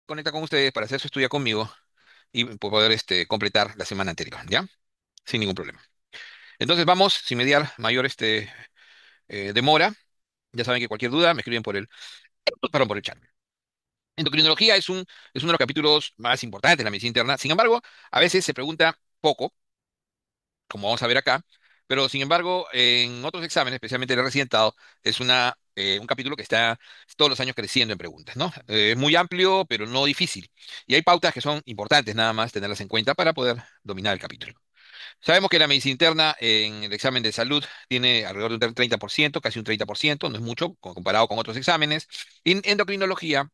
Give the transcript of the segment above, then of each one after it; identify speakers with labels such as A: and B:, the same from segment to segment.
A: conecta con ustedes para hacer su estudio conmigo y poder completar la semana anterior, ¿ya? Sin ningún problema. Entonces vamos, sin mediar mayor demora. Ya saben que cualquier duda me escriben perdón, por el chat. Endocrinología es uno de los capítulos más importantes de la medicina interna. Sin embargo, a veces se pregunta poco, como vamos a ver acá, pero sin embargo, en otros exámenes, especialmente el residentado, es un capítulo que está todos los años creciendo en preguntas, ¿no? Es muy amplio, pero no difícil. Y hay pautas que son importantes nada más tenerlas en cuenta para poder dominar el capítulo. Sabemos que la medicina interna en el examen de salud tiene alrededor de un 30%, casi un 30%, no es mucho comparado con otros exámenes. Y en endocrinología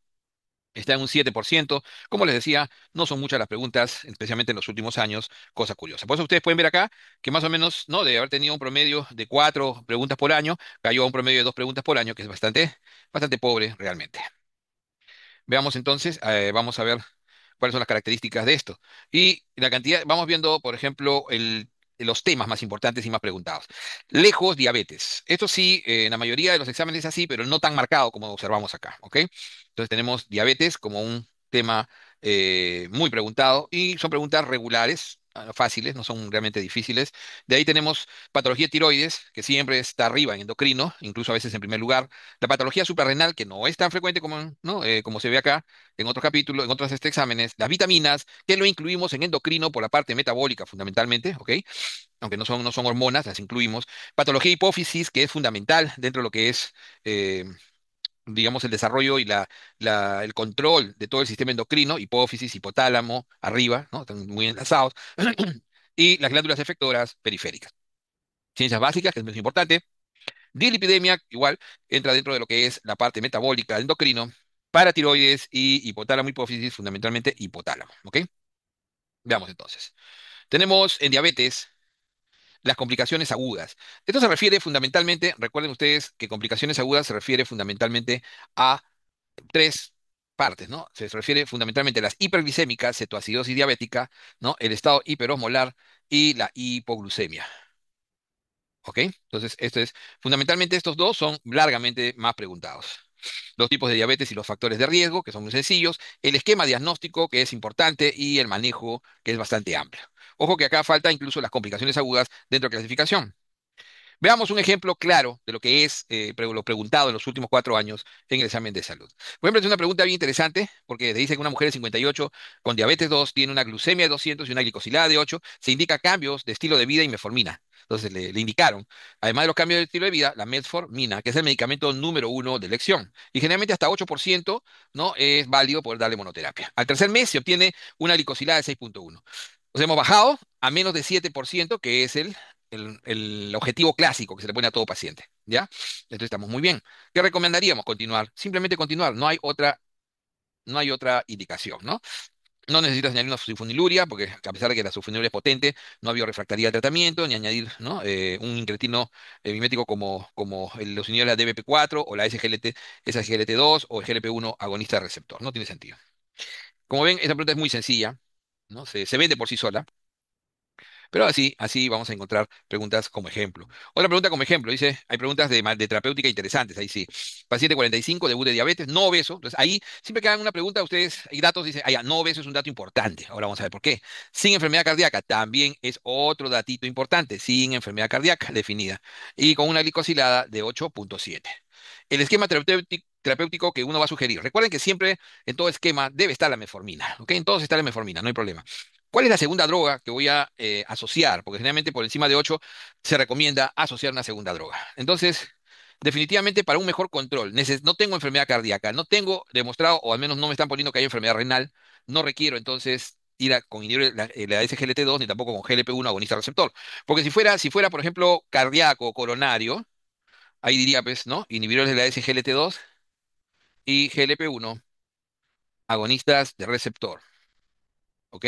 A: está en un 7%. Como les decía, no son muchas las preguntas, especialmente en los últimos años, cosa curiosa. Por eso ustedes pueden ver acá que más o menos, ¿no? De haber tenido un promedio de 4 preguntas por año, cayó a un promedio de 2 preguntas por año, que es bastante pobre realmente. Veamos entonces, vamos a ver cuáles son las características de esto. Y la cantidad, vamos viendo, por ejemplo, los temas más importantes y más preguntados. Lejos, diabetes. Esto sí, en la mayoría de los exámenes es así, pero no tan marcado como observamos acá, ¿ok? Entonces tenemos diabetes como un tema muy preguntado y son preguntas regulares, fáciles, no son realmente difíciles. De ahí tenemos patología de tiroides, que siempre está arriba en endocrino, incluso a veces en primer lugar. La patología suprarrenal, que no es tan frecuente como, ¿no? Como se ve acá en otros capítulos, en otros exámenes. Las vitaminas, que lo incluimos en endocrino por la parte metabólica fundamentalmente, ¿ok? Aunque no son hormonas, las incluimos. Patología de hipófisis, que es fundamental dentro de lo que es, eh, digamos, el desarrollo y el control de todo el sistema endocrino, hipófisis, hipotálamo, arriba, ¿no? Están muy enlazados. Y las glándulas efectoras periféricas. Ciencias básicas, que es muy importante. Dislipidemia, igual, entra dentro de lo que es la parte metabólica del endocrino, paratiroides y hipotálamo, hipófisis, fundamentalmente hipotálamo, ¿ok? Veamos entonces. Tenemos en diabetes las complicaciones agudas. Esto se refiere fundamentalmente, recuerden ustedes que complicaciones agudas se refiere fundamentalmente a tres partes, ¿no? Se refiere fundamentalmente a las hiperglicémicas, cetoacidosis diabética, ¿no? El estado hiperosmolar y la hipoglucemia. ¿Ok? Entonces, fundamentalmente estos dos son largamente más preguntados. Los tipos de diabetes y los factores de riesgo, que son muy sencillos, el esquema diagnóstico, que es importante, y el manejo, que es bastante amplio. Ojo que acá falta incluso las complicaciones agudas dentro de la clasificación. Veamos un ejemplo claro de lo que es lo preguntado en los últimos 4 años en el examen de salud. Por ejemplo, es una pregunta bien interesante porque te dice que una mujer de 58 con diabetes 2 tiene una glucemia de 200 y una glicosilada de 8. Se indica cambios de estilo de vida y metformina. Entonces le indicaron, además de los cambios de estilo de vida, la metformina, que es el medicamento número uno de elección. Y generalmente hasta 8%, ¿no? Es válido poder darle monoterapia. Al tercer mes se obtiene una glicosilada de 6,1. Nos hemos bajado a menos de 7%, que es el objetivo clásico que se le pone a todo paciente, ¿ya? Entonces estamos muy bien. ¿Qué recomendaríamos? Continuar. Simplemente continuar. No hay otra indicación, ¿no? No necesitas añadir una sulfoniluria, porque a pesar de que la sulfoniluria es potente, no había refractaría al tratamiento, ni añadir, ¿no? Un incretino mimético como los inhibidores de la DPP4 o la SGLT2 o el GLP-1 agonista de receptor. No tiene sentido. Como ven, esta pregunta es muy sencilla, ¿no? Se vende por sí sola. Pero así vamos a encontrar preguntas como ejemplo. Otra pregunta como ejemplo, dice, hay preguntas de terapéutica interesantes, ahí sí. Paciente 45, debut de diabetes, no obeso. Entonces ahí, siempre que hagan una pregunta, ustedes, hay datos, dicen, ah, ya, no obeso es un dato importante. Ahora vamos a ver por qué. Sin enfermedad cardíaca, también es otro datito importante, sin enfermedad cardíaca definida. Y con una glicosilada de 8,7. El esquema terapéutico que uno va a sugerir. Recuerden que siempre en todo esquema debe estar la metformina, ¿ok? En todos está la metformina, no hay problema. ¿Cuál es la segunda droga que voy a asociar? Porque generalmente por encima de 8 se recomienda asociar una segunda droga. Entonces, definitivamente para un mejor control, no tengo enfermedad cardíaca, no tengo demostrado, o al menos no me están poniendo que hay enfermedad renal, no requiero entonces con inhibir la SGLT2 ni tampoco con GLP-1 agonista receptor. Porque si fuera, por ejemplo, cardíaco o coronario, ahí diría, pues, ¿no? Inhibidores de la SGLT2 y GLP-1 agonistas de receptor. ¿Ok?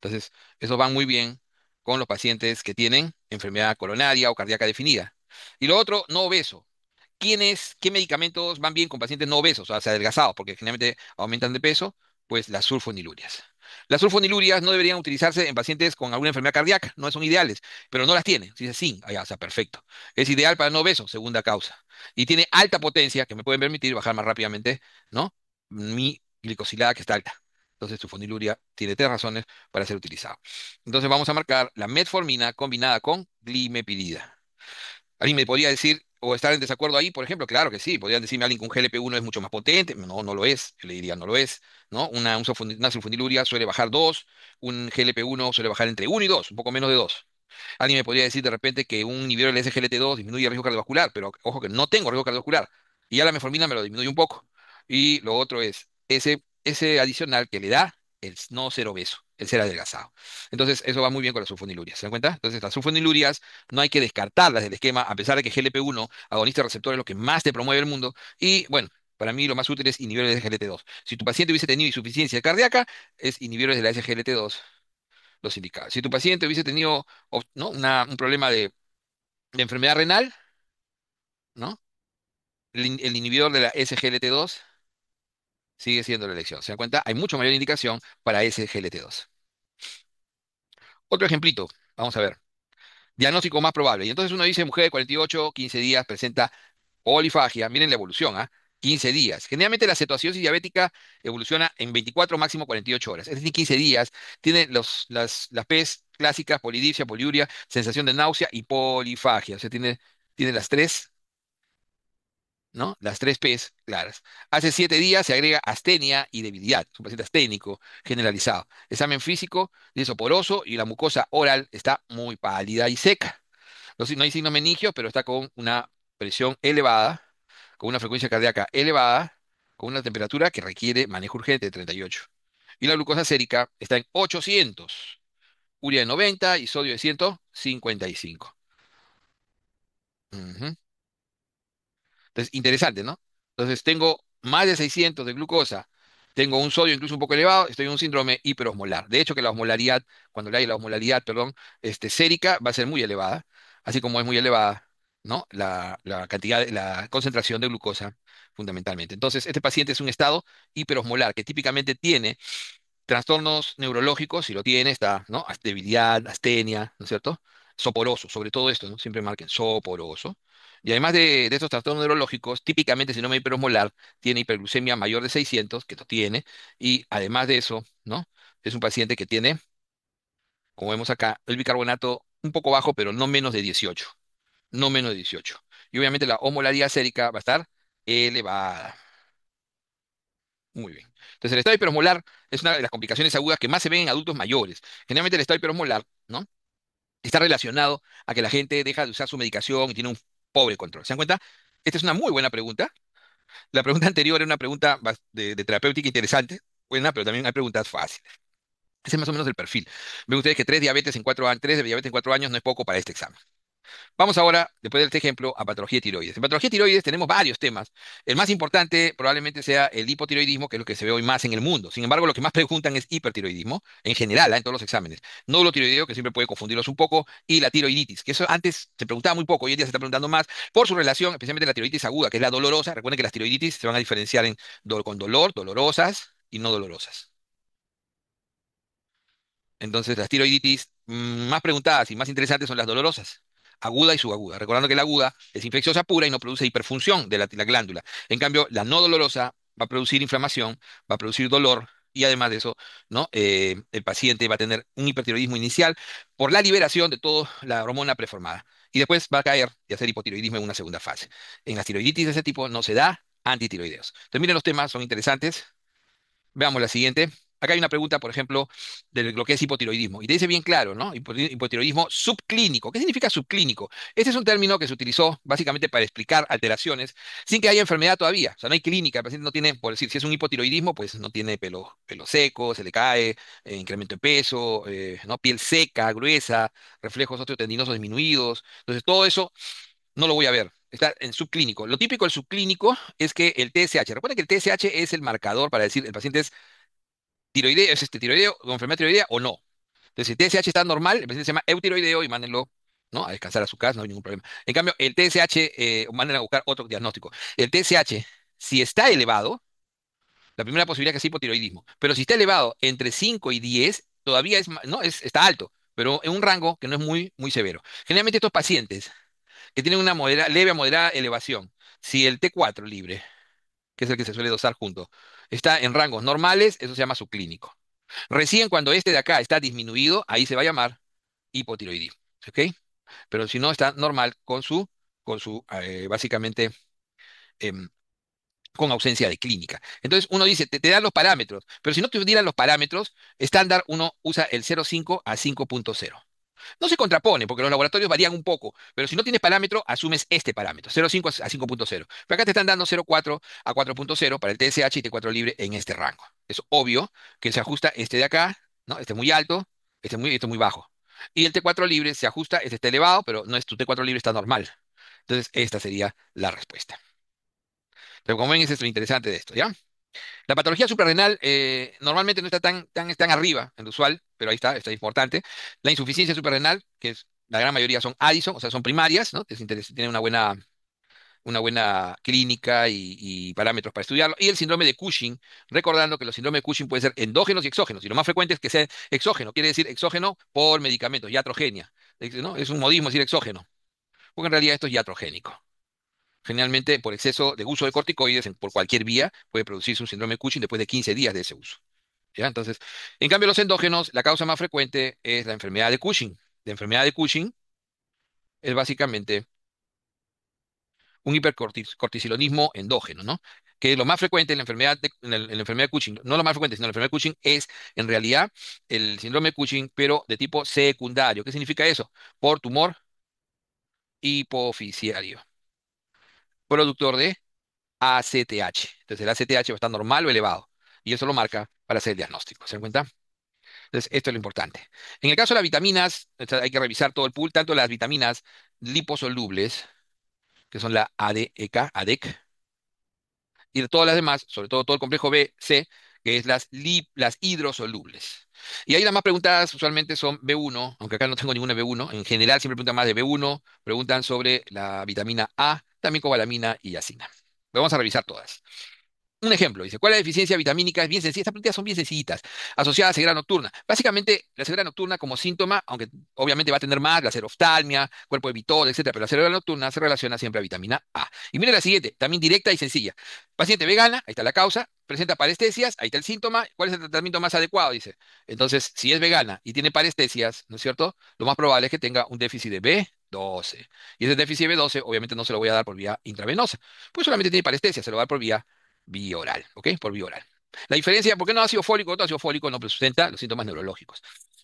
A: Entonces, eso va muy bien con los pacientes que tienen enfermedad coronaria o cardíaca definida. Y lo otro, no obeso. ¿Qué medicamentos van bien con pacientes no obesos, o sea, adelgazados, porque generalmente aumentan de peso? Pues las sulfonilurias. Las sulfonilurias no deberían utilizarse en pacientes con alguna enfermedad cardíaca, no son ideales, pero no las tienen. Si dice sí, ah, ya, o sea, perfecto. Es ideal para no obesos, segunda causa. Y tiene alta potencia, que me pueden permitir bajar más rápidamente, ¿no? Mi glicosilada que está alta. Entonces, su feniluria tiene tres razones para ser utilizado. Entonces, vamos a marcar la metformina combinada con glimepirida. ¿Alguien me podría decir o estar en desacuerdo ahí? Por ejemplo, claro que sí. Podrían decirme alguien que un GLP-1 es mucho más potente. No, no lo es. Yo le diría, no lo es. ¿No? Una sulfoniluria suele bajar 2, un GLP-1 suele bajar entre 1 y 2, un poco menos de 2. Alguien me podría decir de repente que un inhibidor del SGLT2 disminuye el riesgo cardiovascular, pero ojo que no tengo riesgo cardiovascular. Y ya la metformina me lo disminuye un poco. Y lo otro es ese adicional que le da el no ser obeso, el ser adelgazado. Entonces, eso va muy bien con las sulfonilurias. ¿Se dan cuenta? Entonces, las sulfonilurias no hay que descartarlas del esquema, a pesar de que GLP-1, agonista receptor, es lo que más te promueve el mundo. Y bueno, para mí lo más útil es inhibidores de SGLT2. Si tu paciente hubiese tenido insuficiencia cardíaca, es inhibidores de la SGLT2 los indicados. Si tu paciente hubiese tenido ¿no? un problema de enfermedad renal, ¿no? El inhibidor de la SGLT2 sigue siendo la elección. ¿Se dan cuenta? Hay mucho mayor indicación para SGLT2. Otro ejemplito, vamos a ver. Diagnóstico más probable. Y entonces uno dice, mujer de 48, 15 días, presenta polifagia. Miren la evolución, ¿ah? 15 días. Generalmente la cetoacidosis diabética evoluciona en 24, máximo 48 horas. Es decir, 15 días. Tiene las P's clásicas, polidipsia, poliuria, sensación de náusea y polifagia. O sea, tiene las tres, ¿no? Las tres P's claras. Hace 7 días se agrega astenia y debilidad. Es un paciente asténico generalizado. Examen físico, liso poroso y la mucosa oral está muy pálida y seca. No hay signo meningio, pero está con una presión elevada, con una frecuencia cardíaca elevada, con una temperatura que requiere manejo urgente de 38. Y la glucosa sérica está en 800, urea de 90 y sodio de 155. Ujú. Entonces, interesante, ¿no? Entonces, tengo más de 600 de glucosa, tengo un sodio incluso un poco elevado, estoy en un síndrome hiperosmolar. De hecho, que la osmolaridad, cuando le hay la osmolaridad, perdón, sérica va a ser muy elevada, así como es muy elevada, ¿no? La cantidad, la concentración de glucosa, fundamentalmente. Entonces, este paciente es un estado hiperosmolar que típicamente tiene trastornos neurológicos, si lo tiene, está, ¿no? Debilidad, astenia, ¿no es cierto? Soporoso, sobre todo esto, ¿no? Siempre marquen soporoso. Y además de estos trastornos neurológicos, típicamente síndrome hiperosmolar tiene hiperglucemia mayor de 600, que lo tiene, y además de eso, ¿no? Es un paciente que tiene, como vemos acá, el bicarbonato un poco bajo, pero no menos de 18, no menos de 18. Y obviamente la osmolaridad sérica va a estar elevada. Muy bien. Entonces, el estado hiperosmolar es una de las complicaciones agudas que más se ven en adultos mayores. Generalmente el estado hiperosmolar, ¿no? Está relacionado a que la gente deja de usar su medicación y tiene un pobre control. ¿Se dan cuenta? Esta es una muy buena pregunta. La pregunta anterior era una pregunta de terapéutica interesante, buena, pero también hay preguntas fáciles. Ese es más o menos el perfil. Ven ustedes que 3 diabetes en 4 años no es poco para este examen. Vamos ahora, después de este ejemplo, a patología de tiroides. En patología de tiroides tenemos varios temas. El más importante probablemente sea el hipotiroidismo, que es lo que se ve hoy más en el mundo. Sin embargo, lo que más preguntan es hipertiroidismo, en general, en todos los exámenes. Nódulo tiroideo, que siempre puede confundirlos un poco, y la tiroiditis, que eso antes se preguntaba muy poco, hoy en día se está preguntando más, por su relación, especialmente la tiroiditis aguda, que es la dolorosa. Recuerden que las tiroiditis se van a diferenciar en con dolor, dolorosas y no dolorosas. Entonces, las tiroiditis más preguntadas y más interesantes son las dolorosas, aguda y subaguda. Recordando que la aguda es infecciosa pura y no produce hiperfunción de la glándula. En cambio, la no dolorosa va a producir inflamación, va a producir dolor y además de eso, ¿no? El paciente va a tener un hipertiroidismo inicial por la liberación de toda la hormona preformada. Y después va a caer y hacer hipotiroidismo en una segunda fase. En las tiroiditis de ese tipo no se da antitiroideos. Entonces, miren los temas, son interesantes. Veamos la siguiente. Acá hay una pregunta, por ejemplo, de lo que es hipotiroidismo. Y te dice bien claro, ¿no? Hipotiroidismo subclínico. ¿Qué significa subclínico? Este es un término que se utilizó básicamente para explicar alteraciones sin que haya enfermedad todavía. O sea, no hay clínica. El paciente no tiene, por decir, si es un hipotiroidismo, pues no tiene pelo seco, se le cae, incremento de peso, ¿no? Piel seca, gruesa, reflejos osteotendinosos disminuidos. Entonces, todo eso no lo voy a ver. Está en subclínico. Lo típico del subclínico es que el TSH, recuerden que el TSH es el marcador para decir el paciente es tiroideo, es tiroideo, con enfermedad tiroidea o no. Entonces, si el TSH está normal, el paciente se llama eutiroideo y mándenlo, ¿no? A descansar a su casa, no hay ningún problema. En cambio, el TSH, manden a buscar otro diagnóstico. El TSH, si está elevado, la primera posibilidad es que es hipotiroidismo. Pero si está elevado entre 5 y 10, todavía no, está alto, pero en un rango que no es muy, muy severo. Generalmente estos pacientes que tienen una leve a moderada elevación, si el T4 libre, que es el que se suele dosar junto, está en rangos normales, eso se llama subclínico. Recién cuando este de acá está disminuido, ahí se va a llamar hipotiroidismo. ¿Ok? Pero si no, está normal con su básicamente, em, con ausencia de clínica. Entonces uno dice, te dan los parámetros, pero si no te dieran los parámetros, estándar uno usa el 0,5 a 5,0. No se contrapone, porque los laboratorios varían un poco, pero si no tienes parámetro, asumes este parámetro, 0,5 a 5,0. Pero acá te están dando 0,4 a 4,0 para el TSH y T4 libre en este rango. Es obvio que se ajusta este de acá, ¿no? Este muy alto, este muy bajo. Y el T4 libre se ajusta, este está elevado, pero no es tu T4 libre, está normal. Entonces, esta sería la respuesta. Pero como ven, eso es lo interesante de esto, ¿ya? La patología suprarrenal normalmente no está tan arriba en lo usual, pero ahí está importante. La insuficiencia suprarrenal, que es, la gran mayoría son Addison, o sea, son primarias, ¿no? Tiene una buena clínica y parámetros para estudiarlo. Y el síndrome de Cushing, recordando que los síndromes de Cushing pueden ser endógenos y exógenos, y lo más frecuente es que sea exógeno, quiere decir exógeno por medicamentos, iatrogenia, ¿no? Es un modismo decir exógeno, porque en realidad esto es iatrogénico. Generalmente, por exceso de uso de corticoides por cualquier vía, puede producirse un síndrome de Cushing después de 15 días de ese uso. ¿Ya? Entonces, en cambio, los endógenos, la causa más frecuente es la enfermedad de Cushing. La enfermedad de Cushing es básicamente un hipercortisolismo endógeno, ¿no? Que lo más frecuente en la enfermedad de Cushing, no lo más frecuente, sino la enfermedad de Cushing es en realidad el síndrome de Cushing, pero de tipo secundario. ¿Qué significa eso? Por tumor hipofisiario, productor de ACTH. Entonces el ACTH va a estar normal o elevado. Y eso lo marca para hacer el diagnóstico. ¿Se dan cuenta? Entonces, esto es lo importante. En el caso de las vitaminas, o sea, hay que revisar todo el pool, tanto las vitaminas liposolubles, que son la ADEK, ADEC, y de todas las demás, sobre todo todo el complejo B, C, que es las hidrosolubles. Y ahí las más preguntadas usualmente son B1, aunque acá no tengo ninguna B1. En general siempre preguntan más de B1, preguntan sobre la vitamina A, también cobalamina y yacina. Vamos a revisar todas. Un ejemplo, dice, ¿cuál es la deficiencia vitamínica? Es bien sencilla, estas preguntas son bien sencillitas, asociada a ceguera nocturna. Básicamente, la ceguera nocturna como síntoma, aunque obviamente va a tener más, la seroftalmia, cuerpo de Vitol, etcétera, pero la ceguera nocturna se relaciona siempre a vitamina A. Y mire la siguiente, también directa y sencilla. Paciente vegana, ahí está la causa, presenta parestesias, ahí está el síntoma, ¿cuál es el tratamiento más adecuado? Dice. Entonces, si es vegana y tiene parestesias, ¿no es cierto? Lo más probable es que tenga un déficit de B12. Y ese déficit de B12, obviamente no se lo voy a dar por vía intravenosa, pues solamente tiene parestesia, se lo va a dar por vía oral, ¿ok? Por vía oral. La diferencia, ¿por qué no ácido fólico? Otro ácido fólico no presenta los síntomas neurológicos.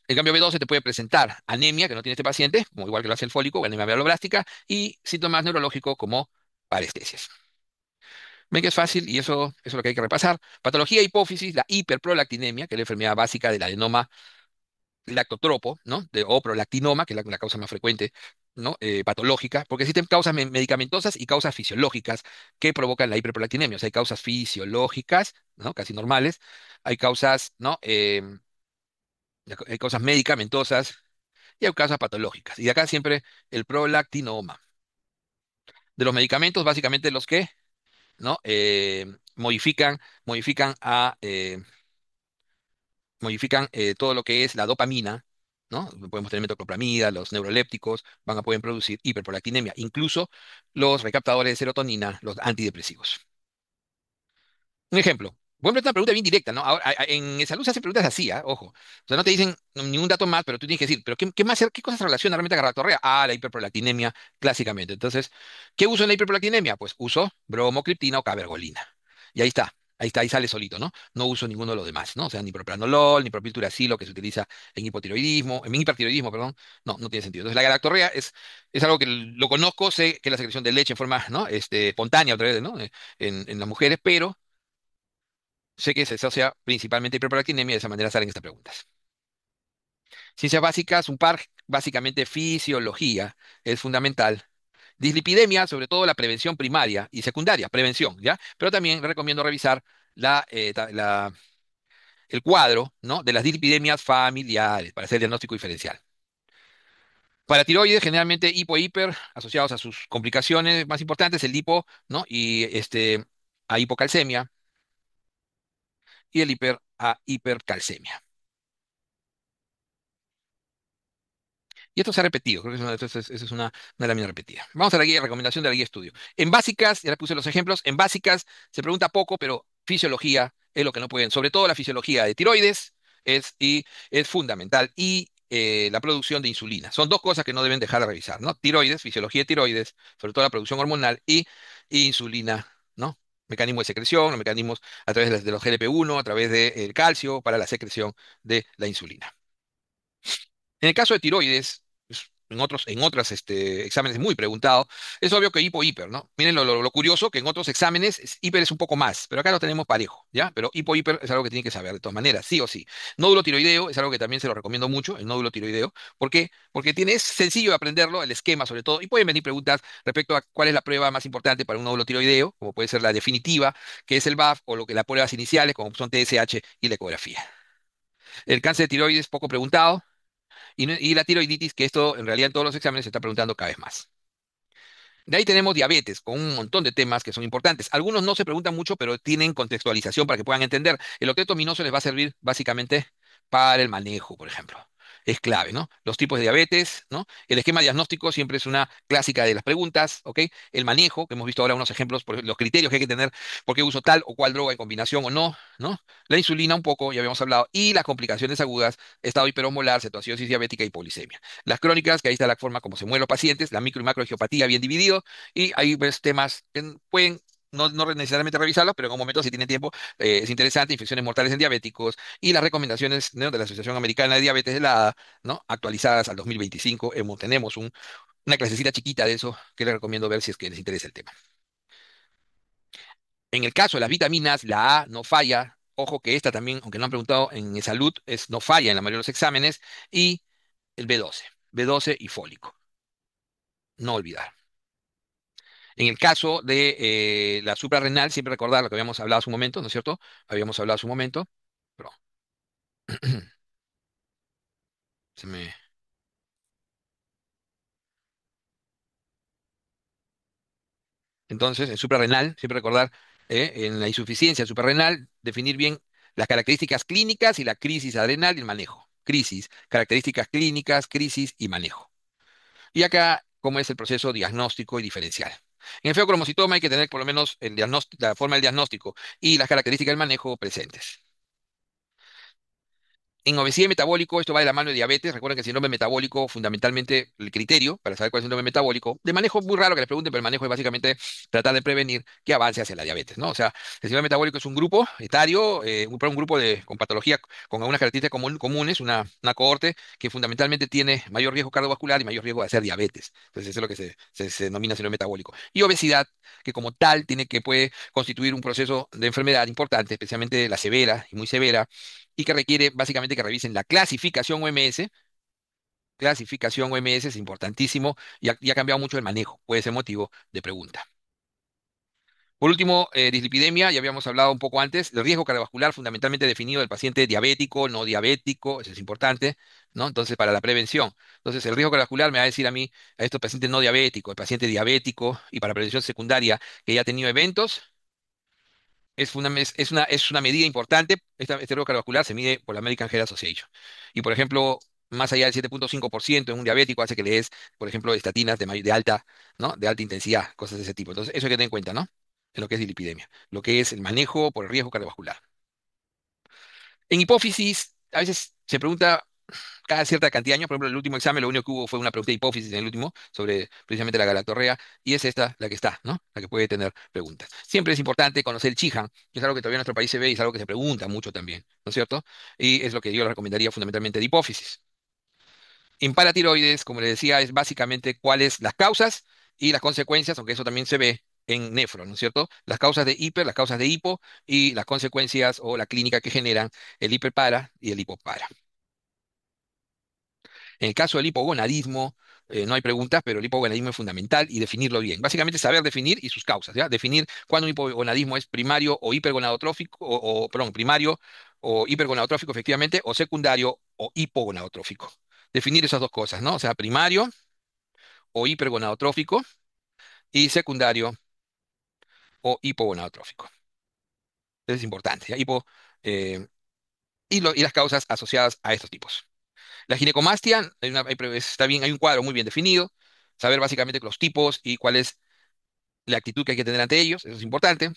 A: El cambio B12 te puede presentar anemia, que no tiene este paciente, como igual que lo hace el fólico, o anemia meloblástica, y síntomas neurológicos como parestesias. Ven que es fácil y eso es lo que hay que repasar. Patología hipófisis, la hiperprolactinemia, que es la enfermedad básica del adenoma lactotropo, ¿no? O prolactinoma, que es la causa más frecuente, ¿no? Patológica, porque existen causas medicamentosas y causas fisiológicas que provocan la hiperprolactinemia. O sea, hay causas fisiológicas, ¿no? Casi normales, hay causas, ¿no? Hay causas medicamentosas y hay causas patológicas. Y acá siempre el prolactinoma. De los medicamentos, básicamente los que, ¿no? Modifican todo lo que es la dopamina, ¿no? Podemos tener metoclopramida, los neurolépticos van a poder producir hiperprolactinemia, incluso los recaptadores de serotonina, los antidepresivos. Un ejemplo. Bueno, es una pregunta bien directa, ¿no? Ahora, en salud se hacen preguntas así, ¿ah? Ojo. O sea, no te dicen ningún dato más, pero tú tienes que decir, ¿pero qué más, qué cosas se relaciona realmente a la galactorrea? Ah, la hiperprolactinemia, clásicamente. Entonces, ¿qué uso en la hiperprolactinemia? Pues uso bromocriptina o cabergolina. Y ahí está, ahí sale solito, ¿no? No uso ninguno de los demás, ¿no? O sea, ni propranolol, ni propilturacilo, que se utiliza en hipertiroidismo, perdón. No, no tiene sentido. Entonces, la galactorrea es algo que lo conozco, sé que es la secreción de leche en forma, ¿no? Espontánea, otra vez, ¿no? En las mujeres, pero sé que se asocia principalmente a hiperprolactinemia, de esa manera salen estas preguntas. Ciencias básicas, un par, básicamente fisiología, es fundamental. Dislipidemia, sobre todo la prevención primaria y secundaria, prevención, ¿ya? Pero también recomiendo revisar el cuadro, ¿no? De las dislipidemias familiares para hacer el diagnóstico diferencial. Para tiroides, generalmente hipo-hiper, asociados a sus complicaciones más importantes, el hipo, ¿no? Y a hipocalcemia y el hiper a hipercalcemia. Y esto se ha repetido, creo que esa es una lámina repetida. Vamos a la guía, recomendación de la guía de estudio. En básicas, ya les puse los ejemplos, en básicas se pregunta poco, pero fisiología es lo que no pueden, sobre todo la fisiología de tiroides es fundamental y la producción de insulina. Son dos cosas que no deben dejar de revisar, ¿no? Tiroides, fisiología de tiroides, sobre todo la producción hormonal y insulina, ¿no? Mecanismos de secreción, los mecanismos a través de los GLP-1, a través del calcio para la secreción de la insulina. En el caso de tiroides, en otros exámenes muy preguntado, es obvio que hipo-hiper, ¿no? Miren lo curioso, que en otros exámenes hiper es un poco más, pero acá lo tenemos parejo, ¿ya? Pero hipo-hiper es algo que tienen que saber de todas maneras, sí o sí. Nódulo tiroideo es algo que también se lo recomiendo mucho, el nódulo tiroideo. ¿Por qué? Porque es sencillo de aprenderlo, el esquema sobre todo, y pueden venir preguntas respecto a cuál es la prueba más importante para un nódulo tiroideo, como puede ser la definitiva, que es el BAF, o lo que las pruebas iniciales, como son TSH y la ecografía. El cáncer de tiroides, poco preguntado, y la tiroiditis, que esto en realidad en todos los exámenes se está preguntando cada vez más. De ahí tenemos diabetes, con un montón de temas que son importantes. Algunos no se preguntan mucho, pero tienen contextualización para que puedan entender. El octeto minoso les va a servir básicamente para el manejo, por ejemplo. Es clave, ¿no? Los tipos de diabetes, ¿no? El esquema diagnóstico siempre es una clásica de las preguntas, ¿ok? El manejo, que hemos visto ahora unos ejemplos, por ejemplo, los criterios que hay que tener, por qué uso tal o cual droga en combinación o no, ¿no? La insulina un poco, ya habíamos hablado, y las complicaciones agudas, estado hiperosmolar, cetoacidosis diabética y polisemia. Las crónicas, que ahí está la forma como se mueven los pacientes, la micro y macroangiopatía bien dividido, y hay pues, temas que pueden no necesariamente revisarlos, pero en un momento, si tienen tiempo, es interesante, infecciones mortales en diabéticos y las recomendaciones, ¿no?, de la Asociación Americana de Diabetes de la A, ¿no?, actualizadas al 2025. Tenemos una clasecita chiquita de eso que les recomiendo ver si es que les interesa el tema. En el caso de las vitaminas, la A no falla. Ojo que esta también, aunque no han preguntado en salud, no falla en la mayoría de los exámenes. Y el B12 y fólico. No olvidar. En el caso de la suprarrenal, siempre recordar lo que habíamos hablado hace un momento, ¿no es cierto? Habíamos hablado hace un momento. Pero, se me... Entonces, en suprarrenal, siempre recordar en la insuficiencia suprarrenal, definir bien las características clínicas y la crisis adrenal y el manejo. Crisis, características clínicas, crisis y manejo. Y acá, cómo es el proceso diagnóstico y diferencial. En el feocromocitoma hay que tener por lo menos la forma del diagnóstico y las características del manejo presentes. En obesidad y metabólico, esto va de la mano de diabetes. Recuerden que el síndrome metabólico, fundamentalmente, el criterio para saber cuál es el síndrome metabólico, de manejo muy raro que les pregunten, pero el manejo es básicamente tratar de prevenir que avance hacia la diabetes, ¿no? O sea, el síndrome metabólico es un grupo etario, un grupo con patología, con algunas características comunes, una cohorte que fundamentalmente tiene mayor riesgo cardiovascular y mayor riesgo de hacer diabetes. Entonces, eso es lo que se denomina síndrome metabólico. Y obesidad, que como tal puede constituir un proceso de enfermedad importante, especialmente la severa y muy severa y que requiere básicamente que revisen la clasificación OMS. Clasificación OMS es importantísimo y ha cambiado mucho el manejo, puede ser motivo de pregunta. Por último, dislipidemia, ya habíamos hablado un poco antes, el riesgo cardiovascular fundamentalmente definido del paciente diabético, no diabético, eso es importante, ¿no? Entonces, para la prevención. Entonces, el riesgo cardiovascular me va a decir a mí, a estos pacientes no diabéticos, el paciente diabético, y para prevención secundaria que ya ha tenido eventos, es una medida importante. Este riesgo cardiovascular se mide por la American Heart Association. Y, por ejemplo, más allá del 7,5% en un diabético hace que le des, por ejemplo, estatinas de alta, ¿no?, de alta intensidad, cosas de ese tipo. Entonces, eso hay que tener en cuenta, ¿no? En lo que es dilipidemia, lo que es el manejo por el riesgo cardiovascular. En hipófisis, a veces se pregunta cada cierta cantidad de años. Por ejemplo, el último examen, lo único que hubo fue una pregunta de hipófisis en el último, sobre precisamente la galactorrea, y es esta la que está, ¿no? La que puede tener preguntas. Siempre es importante conocer el Chihan, que es algo que todavía en nuestro país se ve y es algo que se pregunta mucho también, ¿no es cierto? Y es lo que yo le recomendaría fundamentalmente de hipófisis. En paratiroides, como les decía, es básicamente cuáles las causas y las consecuencias, aunque eso también se ve en nefro, ¿no es cierto? Las causas de hiper, las causas de hipo y las consecuencias o la clínica que generan el hiperpara y el hipopara. En el caso del hipogonadismo, no hay preguntas, pero el hipogonadismo es fundamental y definirlo bien. Básicamente saber definir y sus causas, ¿ya? Definir cuándo un hipogonadismo es primario o hipergonadotrófico, perdón, primario o hipergonadotrófico efectivamente, o secundario o hipogonadotrófico. Definir esas dos cosas, ¿no? O sea, primario o hipergonadotrófico y secundario o hipogonadotrófico. Eso es importante, ¿ya? Eh, y las causas asociadas a estos tipos. La ginecomastia, está bien, hay un cuadro muy bien definido, saber básicamente los tipos y cuál es la actitud que hay que tener ante ellos, eso es importante.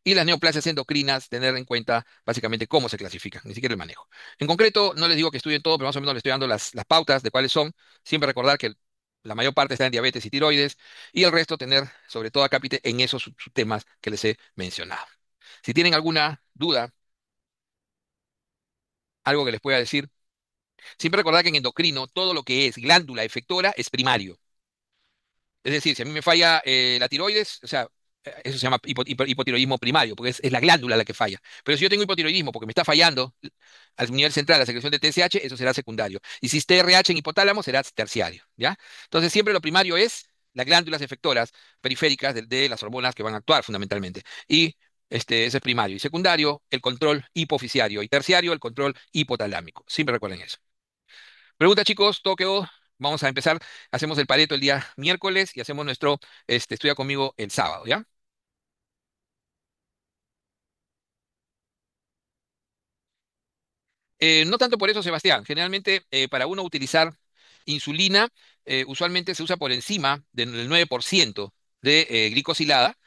A: Y las neoplasias endocrinas, tener en cuenta básicamente cómo se clasifican, ni siquiera el manejo. En concreto, no les digo que estudien todo, pero más o menos les estoy dando las pautas de cuáles son. Siempre recordar que la mayor parte está en diabetes y tiroides, y el resto tener sobre todo acápite en esos subtemas que les he mencionado. Si tienen alguna duda, algo que les pueda decir, siempre recordar que en endocrino todo lo que es glándula efectora es primario. Es decir, si a mí me falla la tiroides, o sea, eso se llama hipotiroidismo primario, porque es la glándula la que falla. Pero si yo tengo hipotiroidismo porque me está fallando al nivel central la secreción de TSH, eso será secundario. Y si es TRH en hipotálamo, será terciario, ¿ya? Entonces, siempre lo primario es las glándulas efectoras periféricas de las hormonas que van a actuar fundamentalmente. Y ese es primario. Y secundario, el control hipofisiario. Y terciario, el control hipotalámico. Siempre recuerden eso. Pregunta, chicos, todo quedó. Vamos a empezar. Hacemos el Pareto el día miércoles y hacemos nuestro estudia conmigo el sábado, ¿ya? No tanto por eso, Sebastián. Generalmente, para uno utilizar insulina, usualmente se usa por encima del 9% de glicosilada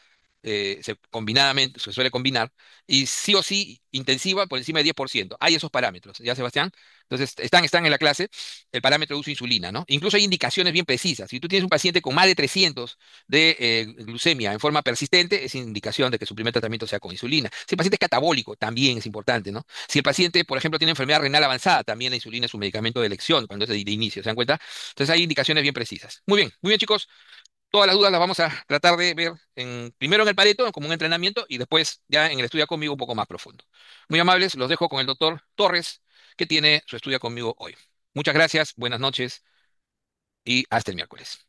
A: combinadamente, se suele combinar, y sí o sí intensiva por encima de 10%. Hay esos parámetros, ¿ya, Sebastián? Entonces, están en la clase el parámetro de uso de insulina, ¿no? Incluso hay indicaciones bien precisas. Si tú tienes un paciente con más de 300 de glucemia en forma persistente, es indicación de que su primer tratamiento sea con insulina. Si el paciente es catabólico, también es importante, ¿no? Si el paciente, por ejemplo, tiene enfermedad renal avanzada, también la insulina es un medicamento de elección cuando es de inicio, ¿se dan cuenta? Entonces hay indicaciones bien precisas. Muy bien, chicos. Todas las dudas las vamos a tratar de ver primero en el Pareto, como un entrenamiento, y después ya en el estudio conmigo un poco más profundo. Muy amables, los dejo con el doctor Torres, que tiene su estudio conmigo hoy. Muchas gracias, buenas noches y hasta el miércoles.